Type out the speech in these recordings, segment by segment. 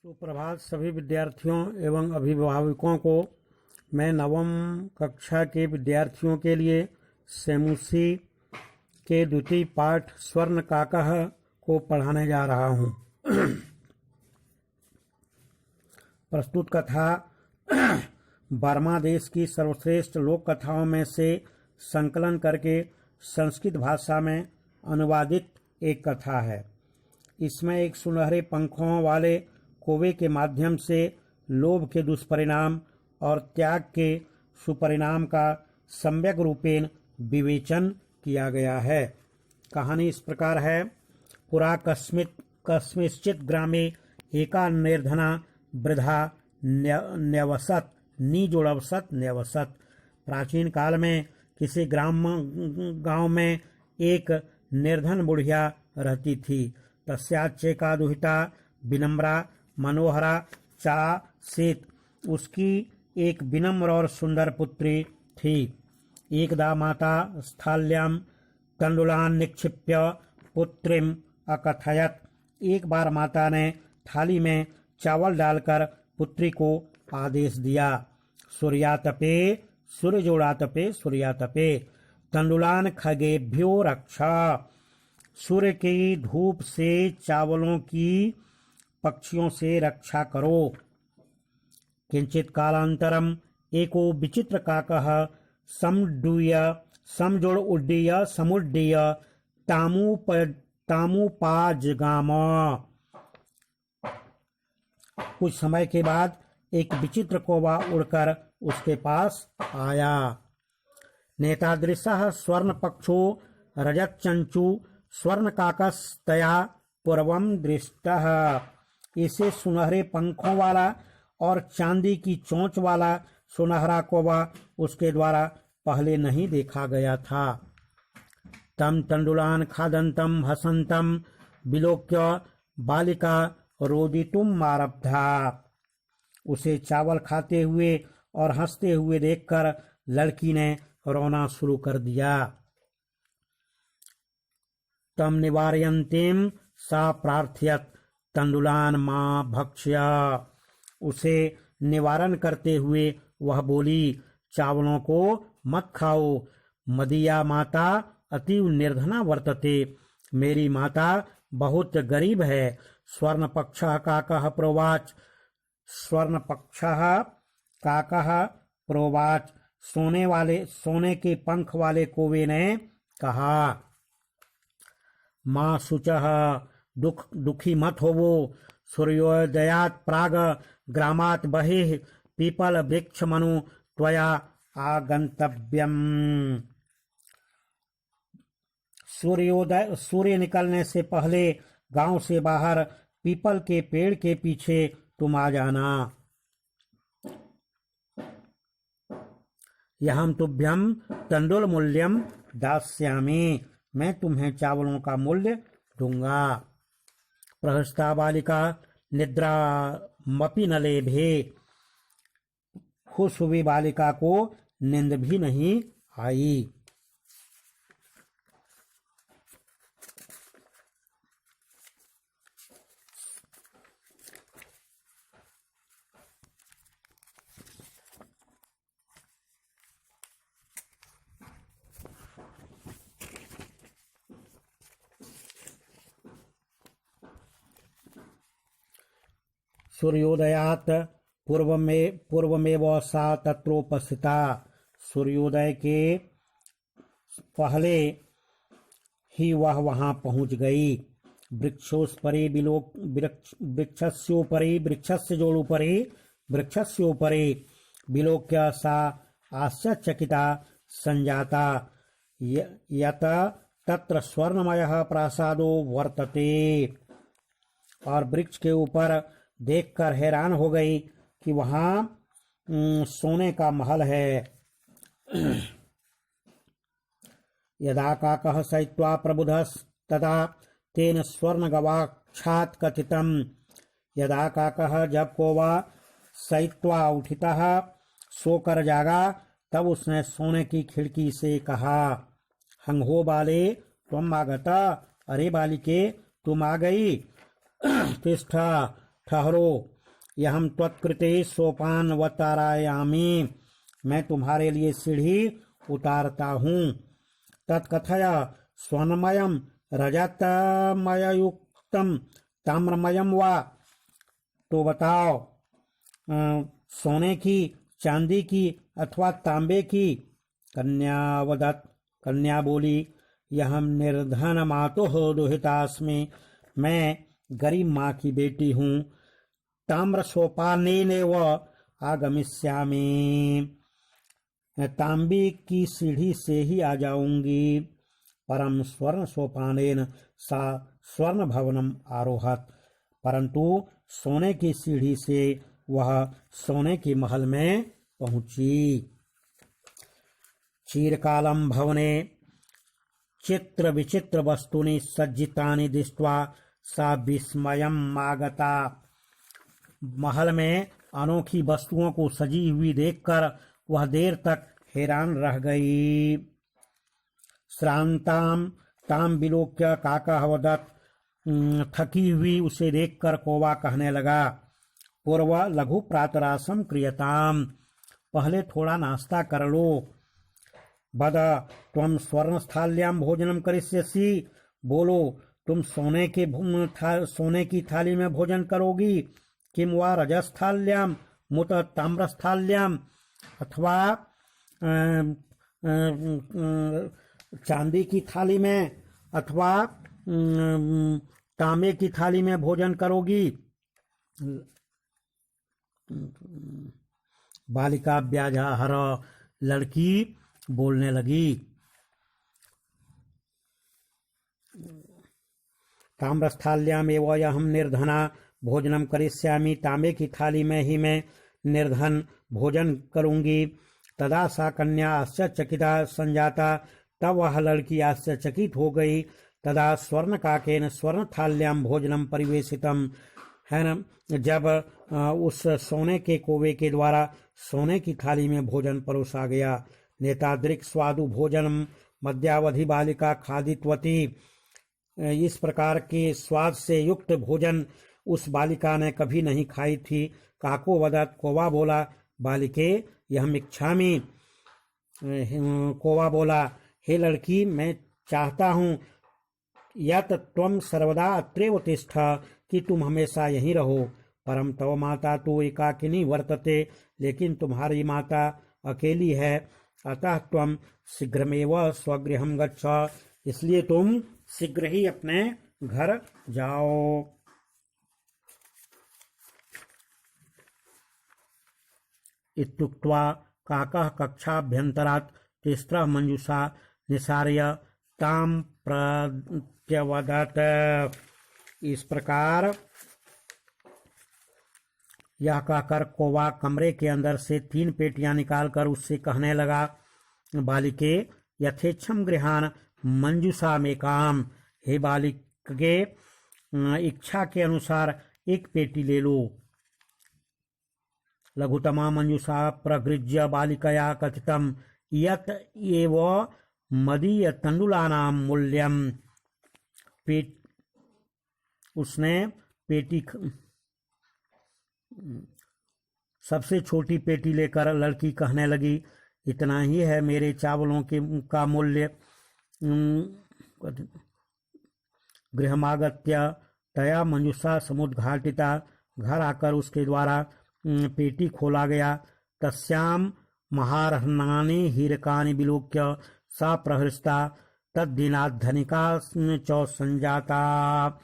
सुप्रभात सभी विद्यार्थियों एवं अभिभावकों को। मैं नवम कक्षा के विद्यार्थियों के लिए सेमुसी के द्वितीय पाठ स्वर्ण काकः को पढ़ाने जा रहा हूँ। प्रस्तुत कथा बर्मा देश की सर्वश्रेष्ठ लोक कथाओं में से संकलन करके संस्कृत भाषा में अनुवादित एक कथा है। इसमें एक सुनहरे पंखों वाले कौवे के माध्यम से लोभ के दुष्परिणाम और त्याग के सुपरिणाम का सम्यक रूपेण विवेचन किया गया है। कहानी इस प्रकार है। पुरा कस्मिंश्चित् ग्रामे एका निर्धना वृद्धा न्यवसत् निजोड़वसत् न्यवसत्। प्राचीन काल में किसी गांव में एक निर्धन बुढ़िया रहती थी। तस्याच्चेका दुहिता विनम्रा मनोहरा चा सेत। उसकी एक विनम्र और सुंदर पुत्री थी। एकदा माता स्थाल्यां तंडुलान् निक्षिप्य पुत्रीम् अकथयत्। एक बार माता ने थाली में चावल डालकर पुत्री को आदेश दिया, सूर्यातपे सूर्यजोड़ातपे सूर्यातपे तंडुलान् खगेभ्यो रक्षा। सूर्य की धूप से चावलों की पक्षियों से रक्षा करो। किंचित कालांतरम एको विचित्र काकः समजोड़ उड्डीय समुड्डीय तामुपाजगाम। कुछ समय के बाद एक विचित्र कौवा उड़कर उसके पास आया। नेतादृशः स्वर्ण पक्षो रजत चंचु स्वर्ण काकस्तया पूर्वम दृष्टः। इसे सुनहरे पंखों वाला और चांदी की चोंच वाला सुनहरा कौवा उसके द्वारा पहले नहीं देखा गया था। तम तंडुलान खादंतम हसंतम विलोक्य बालिका रोदितुम आरब्धा। उसे चावल खाते हुए और हंसते हुए देखकर लड़की ने रोना शुरू कर दिया। तम निवारयन्तीम सा प्रार्थयत तंडुलान मां भक्ष्य। उसे निवारण करते हुए वह बोली, चावलों को मत खाओ। मदीया माता अतीव निर्धना वर्तते। मेरी माता बहुत गरीब है। स्वर्ण पक्षः काकः प्रोवाच। स्वर्ण पक्षः काकः प्रोवाच। सोने के पंख वाले कौवे ने कहा, मां शुचः दुखी मत होवो। सूर्योदयात् प्राग ग्रामात् बहिः पीपल वृक्ष मनु त्वया आगंतव्यम। सूर्य निकलने से पहले गांव से बाहर पीपल के पेड़ के पीछे तुम आ जाना। यहं तुभ्यं तंडुल मूल्यम दास्यामि। मैं तुम्हें चावलों का मूल्य दूंगा। प्रहस्ता बालिका निद्रा मपि न लेभे। खुश हुई बालिका को नींद भी नहीं आई। सूर्योदयात पूर्वमेव सा तत्रोपस्थिता। सूर्योदय के पहले ही वह वहां पहुंच गई। वृक्षस्योपरि विलोक्य सा आश्चर्यचकिता संजाता यत तत्र स्वर्णमयः प्रासादो वर्तते। और वृक्ष के ऊपर देखकर हैरान हो गई कि वहां सोने का महल है। यदा काकः सयित्वा प्रबुधस्तदा तेन स्वर्ण गवाक्षात् कथितम्। यदा काकः जब कौवा सयित्वा उठिता सोकर जागा, तब उसने सोने की खिड़की से कहा, हंहो बाले त्वम् आगता। अरे बालिके तुम आ गई। तिष्ठ ठहरो, यहम त्वत्कृते सोपानवतारायामि, मैं तुम्हारे लिए सीढ़ी उतारता हूँ। तत्कथय स्वर्णमयम रजतमययुक्तम ताम्रमयम वा, तो बताओ सोने की, चांदी की अथवा तांबे की। कन्यावदत्, कन्या बोली, यहम निर्धन मातुः दुहितास्मि, मैं गरीब माँ की बेटी हूँ। ताम्र सोपानेनैव आगमिष्यामि, तांबे की सीढ़ी से ही आ जाऊंगी। परम स्वर्ण सोपानेन सा स्वर्ण भवनम आरोहत, परंतु सोने की सीढ़ी से वह सोने के महल में पहुंची। चीरकालम भवने चित्र विचित्र वस्तूनि सज्जितानि दृष्ट्वा सा विस्मयम् आगता, महल में अनोखी वस्तुओं को सजी हुई देखकर वह देर तक हैरान रह गई। श्रांताम ताम विलोक्य काकः वदत्, थकी हुई उसे देखकर कौवा कहने लगा, पूर्व लघु प्रातरासम क्रियताम, पहले थोड़ा नाश्ता कर लो। बद त्वं स्वर्णस्थाल्यां भोजनम करिष्यसि, बोलो तुम सोने की थाली में भोजन करोगी, किम वा रजस्थाल्यां मुत ताम्रस्थाल्यां, अथवा चांदी की थाली में अथवा तांबे की थाली में भोजन करोगी। बालिका व्याजहर, लड़की बोलने लगी, ताम्रस्थाल्यामेव अहम निर्धना भोजनम करिष्यामि, तांबे की थाली में ही मैं निर्धन भोजन करूंगी। तदा सा कन्या आश्चर्यचकिता संजाता, तब वह लड़की आश्चर्यचकित हो गई। तदा स्वर्ण काकेन स्वर्ण थाल्याम भोजनम परिवेशितम, है न, जब उस सोने के कोवे के द्वारा सोने की थाली में भोजन परोसा गया। नेतादृक् स्वादु भोजनम मध्यावधि बालिका खादितवती, इस प्रकार के स्वाद से युक्त भोजन उस बालिका ने कभी नहीं खाई थी। काको वदत्, कौवा बोला, बालिके यह इच्छामि, कौवा बोला, हे लड़की मैं चाहता हूँ, यत् त्वं सर्वदा अत्रैव तिष्ठ, कि तुम हमेशा यहीं रहो। परम तव माता तो एकाकिनी वर्तते, लेकिन तुम्हारी माता अकेली है। अतः त्वं शीघ्रमेव स्वगृहं गच्छ, इसलिए तुम शीघ्र ही अपने घर जाओ। इत्युक्त्वा काकः कक्षाभ्यन्तरात् तिस्रः मंजूषा निसार्य ताम प्रत्यवदत्, इस प्रकार यह कहकर कौवा कमरे के अंदर से 3 पेटियां निकालकर उससे कहने लगा, बालिके यथेच्छम गृहान मंजूषा में काम, हे बालिके इच्छा के अनुसार एक पेटी ले लो। लघुतमा मंजूषा प्रगृह्य बालिकया कथितम यत एव मदीय तंडुलानां मूल्यम, उसने पेटी सबसे छोटी पेटी लेकर लड़की कहने लगी, इतना ही है मेरे चावलों के का मूल्य। गृहमागत्य तया मंजूषा समुद्घाटिता, घर आकर उसके द्वारा पेटी खोला गया। तस्याम महारत्नानि हीरकानि विलोक्य सा प्रहृष्टा, तद्दिनात् धनिका च संजाता,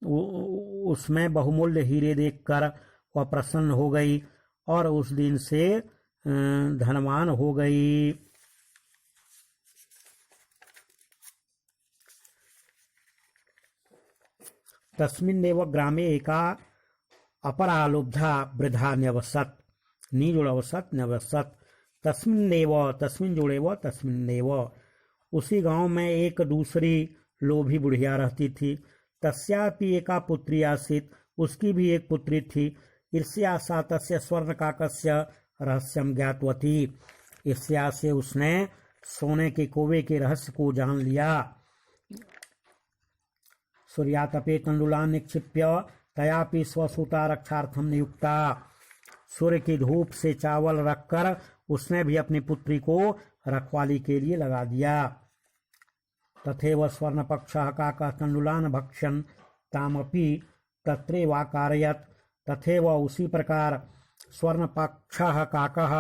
उसमें बहुमूल्य हीरे देखकर वह प्रसन्न हो गई और उस दिन से धनवान हो गई। तस्मिन्नेव ग्रामे एका अपरा लुब्धा वृद्धा न्यवसत्, नीजुड़वसत् न्यवसत्, तस्मिन्नेव, तस्मिन् जुड़ेव तस्मिन्नेव, उसी गांव में एक दूसरी लोभी बुढ़िया रहती थी। तस्यापि एका पुत्री आसीत्, उसकी भी एक पुत्री थी। ईर्ष्या सा तस्य स्वर्ण काकस्य रहस्यम ज्ञातवती, ईर्ष्या से उसने सोने के कोवे के रहस्य को जान लिया। सूर्यातपे तंडुलान् निक्षिप्य तयापि स्वसूता रक्षार्थम नियुक्ता। सूर्य की धूप से चावल रखकर उसने भी अपनी पुत्री को रखवाली के लिए लगा दिया। तथैव स्वर्णपक्षः काकः तण्डुलान् भक्षन् तामपि तत्रैवाकारयत्। तथैव उसी प्रकार स्वर्णपक्षः काकः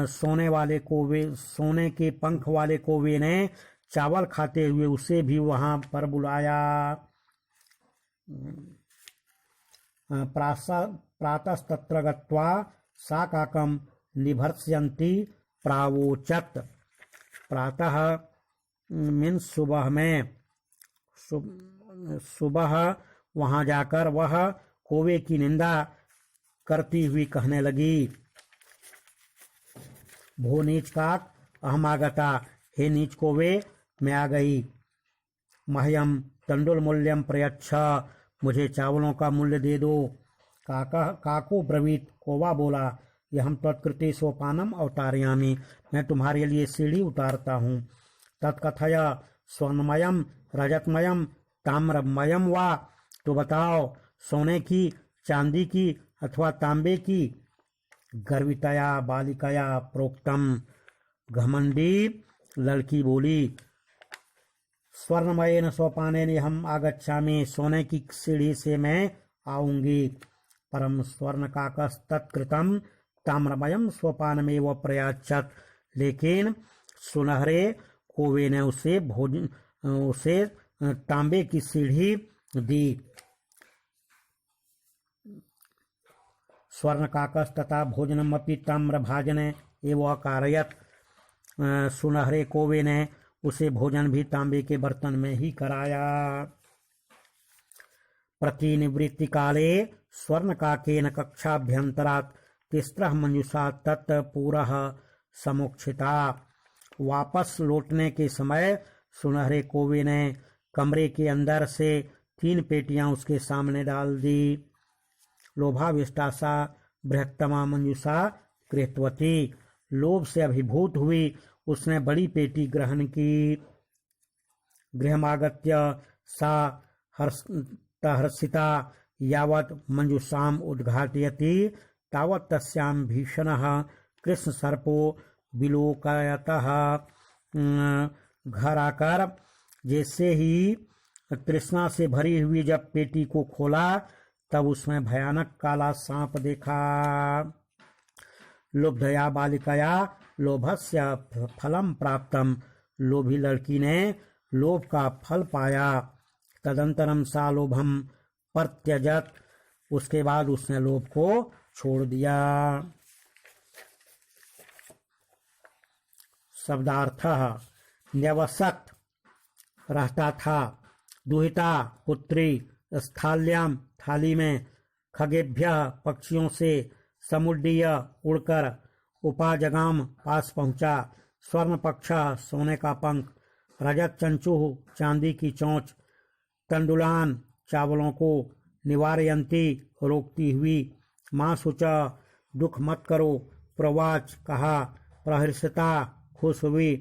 सोने के पंख वाले कौवे ने चावल खाते हुए उसे भी वहां पर बुलाया। प्रातस्तत्र गत्वा सा काकं निभर्त्सयन्ती प्रावोचत्। प्रातः मीन्स सुबह में, सुबह वहां जाकर वह कौवे की निंदा करती हुई कहने लगी, भो नीच काक अहम आगता, हे नीच कौवे मैं आ गई। मह्यम तंडुल मूल्यम प्रयच्छ, मुझे चावलों का मूल्य दे दो। काको ब्रवीत, कौवा बोला, यह हम तत्कृते सोपानम अवतारयामि, मैं तुम्हारे लिए सीढ़ी उतारता हूँ। तत्कथय स्वर्णमयम रजतमयम ताम्रमयम वा, तो बताओ सोने की, चांदी की अथवा तांबे की। गर्वितया बालिकया प्रोक्तम, घमंडी लड़की बोली, स्वर्णमयेन सोपानेन हम आगच्छामि, सोने की सीढ़ी से मैं आऊंगी। परम स्वर्णकाकस्तत्कृतं ताम्रमयम सोपानमेव प्रयाच्छत्, लेकिन सुनहरे कौवे ने उसे तांबे की सीढ़ी दी। स्वर्णकाकस्तथा भोजनमपि ताम्रभाजने एव अकारयत्, सुनहरे कौवे ने उसे भोजन भी तांबे के बर्तन में ही कराया। प्रतिनिवृत्ति काले स्वर्णकाकेन कक्षाभ्यंतरात् तिस्रः मंजुषा तत्पूरः समुक्षिता। वापस लौटने के समय सुनहरे कौवे ने कमरे के अंदर से 3 पेटियां उसके सामने डाल दी। लोभाविष्टा सा बृहत्तमा मंजुषा कृतवती, लोभ से अभिभूत हुई उसने बड़ी पेटी ग्रहण की। गृहमागत्य सा हर्षिता यावत् मंजुषाम उद्घाटयति तावत् तस्यां भीषणः कृष्ण सर्पो विलोकयतः। घर आकर जैसे ही तृष्णा से भरी हुई जब पेटी को खोला तब उसमें भयानक काला सांप देखा। लुब्धया बालिकया लोभस्य फलम प्राप्तम, लोभी लड़की ने लोभ का फल पाया। तदंतरम सा लोभम परत्यजत, उसके बाद उसने लोभ को छोड़ दिया। शब्दार्थः, न्यवसत् रहता था, दुहिता पुत्री, स्थाल्याम थाली में, खगेभ्य पक्षियों से, समुड्डीय उड़कर, उपाजगाम पास पहुंचा, स्वर्ण पक्ष सोने का पंख, रजत चंचुह चांदी की चोंच, तंडुलान चावलों को, निवारयंती रोकती हुई, माँ सुचा दुख मत करो, प्रवाच कहा, प्रहर्षिता खुश हुई,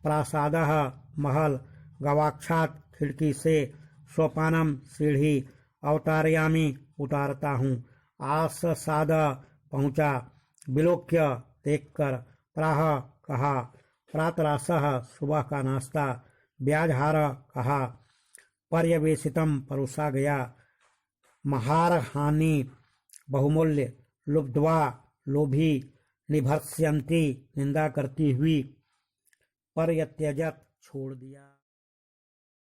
प्रासादः महल, गवाक्षात खिड़की से, सोपानम सीढ़ी, अवतारयामी उतारता हूँ, आसाद पहुँचा, विलोक्य देखकर, प्राह कहा, प्रातरासः सुबह का नाश्ता, ब्याजहार कहा, पर्यवेशितम परोसा गया, महार हानि बहुमूल्य, लुब्ध्वा लोभी, निभर्त्स्यन्ति निंदा करती हुई, पर्यत्यजत छोड़ दिया।